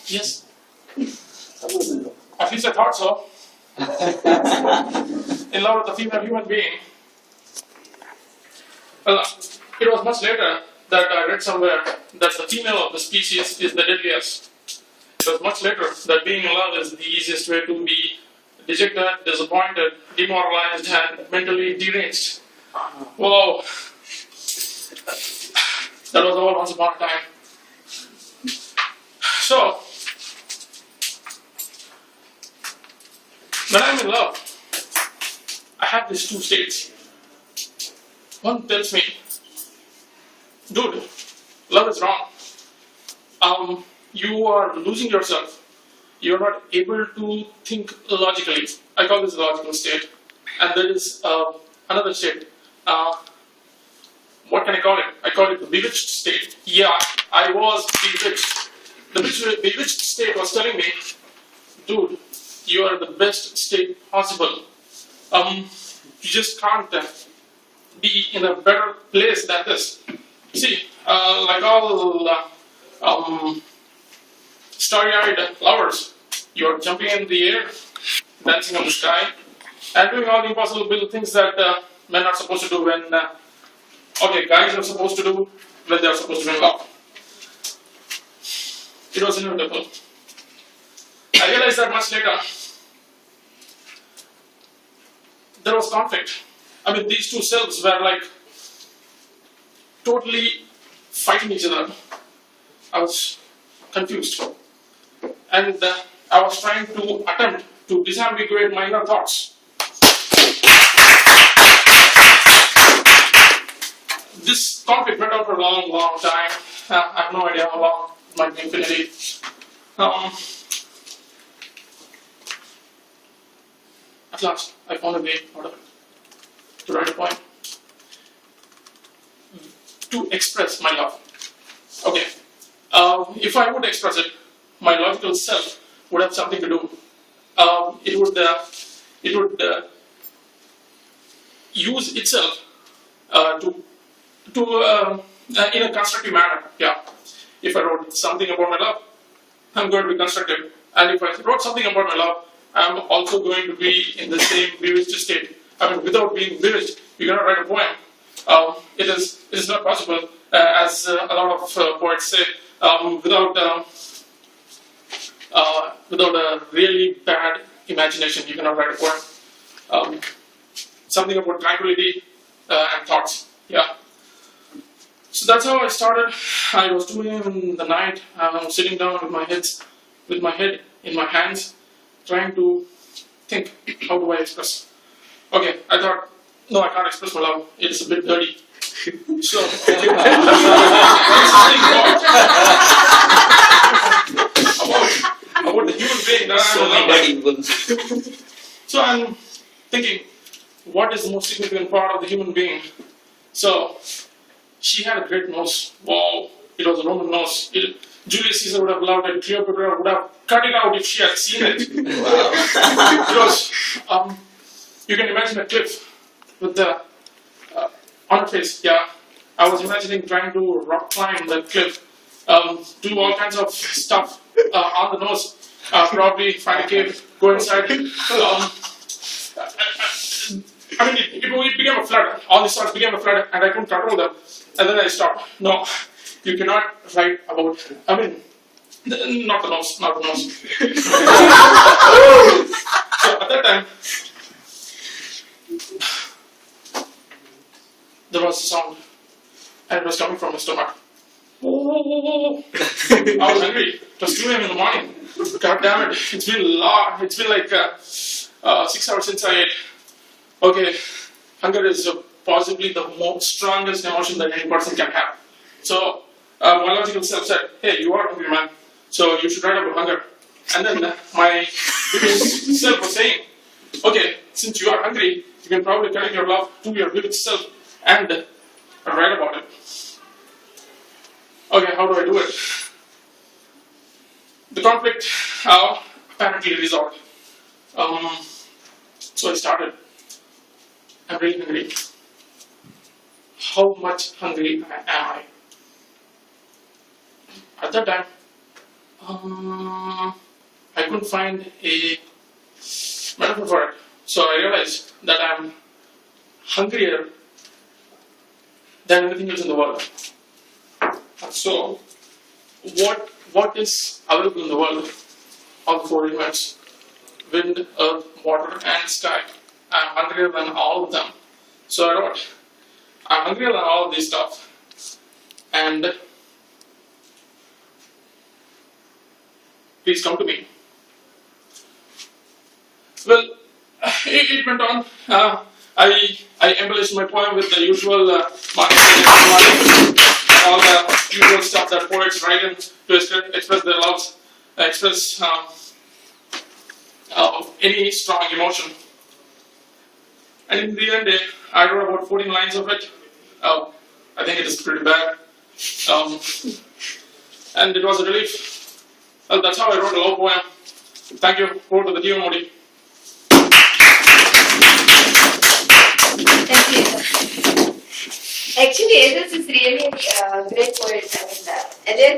Yes. At least I thought so. In love with a female human being. Well, it was much later that I read somewhere that the female of the species is the deadliest. It was much later that being in love is the easiest way to be dejected, disappointed, demoralized, and mentally deranged. Whoa. That was all once upon a time. So, when I'm in love, I have these two states. One tells me, dude, love is wrong. You are losing yourself. You're not able to think logically. I call this the logical state. And there is another state. What can I call it? I call it the bewitched state. Yeah, I was bewitched. The bewitched state was telling me, dude, you are the best state possible. You just can't be in a better place than this. See, like all starry-eyed lovers, you are jumping in the air, dancing on the sky, and doing all the impossible things that men are supposed to do when, guys are supposed to do when they are supposed to be in love. It was inevitable. I realized that much later. There was conflict. I mean, these two selves were like totally fighting each other. I was confused. And I was trying to attempt to disambiguate my inner thoughts. This conflict went on for a long, long time. I have no idea how long. It might be infinity. At last, I found a way out of it. To write a poem. To express my love. Okay. If I would express it, my logical self would have something to do. It would use itself in a constructive manner. Yeah. If I wrote something about my love, I'm going to be constructive. And if I wrote something about my love, I'm also going to be in the same bewitched state. I mean, without being bewitched, you cannot write a poem. It is not possible, as a lot of poets say, without a really bad imagination, you cannot write a poem. Something about tranquility and thoughts. Yeah. So that's how I started. I was 2 a.m. in the night, sitting down with my head in my hands, trying to think, how do I express? Okay, I thought, no, I can't express my love. It's a bit dirty. So, about the human being that I'm in love with. So I'm thinking, what is the most significant part of the human being? So, she had a great nose. Wow, it was a Roman nose. Julius Caesar would have loved it. Cleopatra would have cut it out if she had seen it. Wow. It was, you can imagine a cliff with the, on her face, yeah. I was imagining trying to rock climb that cliff, do all kinds of stuff on the nose, probably find a cave, go inside. I mean, it became a flood. All these thoughts became a flood, and I couldn't control them. And then I stopped. No, you cannot write about. I mean, not the nose, not the nose. So at that time, there was a sound, and it was coming from my stomach. I was hungry. It was 2 a.m. in the morning. God damn it! It's been long. It's been like 6 hours since I ate. Okay, hunger is possibly the most strongest emotion that any person can have. So my logical self said, "Hey, you are hungry, man. So you should write about hunger." And then my self was saying, "Okay, since you are hungry, you can probably connect your love to your vivid self and write about it." Okay, how do I do it? The conflict apparently resolved. So I started. I'm really hungry. How much hungry am I? At that time, I couldn't find a metaphor for it. So I realized that I'm hungrier than anything else in the world. So, what is available in the world? All four elements: wind, earth, water, and sky. I'm hungrier than all of them. So I wrote, I'm hungrier than all of these stuff. And please come to me. Well, it went on. I embellished my poem with the usual marketing and all the usual stuff that poets write in to express their loves, express any strong emotion. And in the end, I wrote about 14 lines of it. I think it is pretty bad. And it was a relief. Well, that's how I wrote a love poem. Thank you. Over to the Dio Modi. Thank you. Actually, Edith is really a great poet. I mean,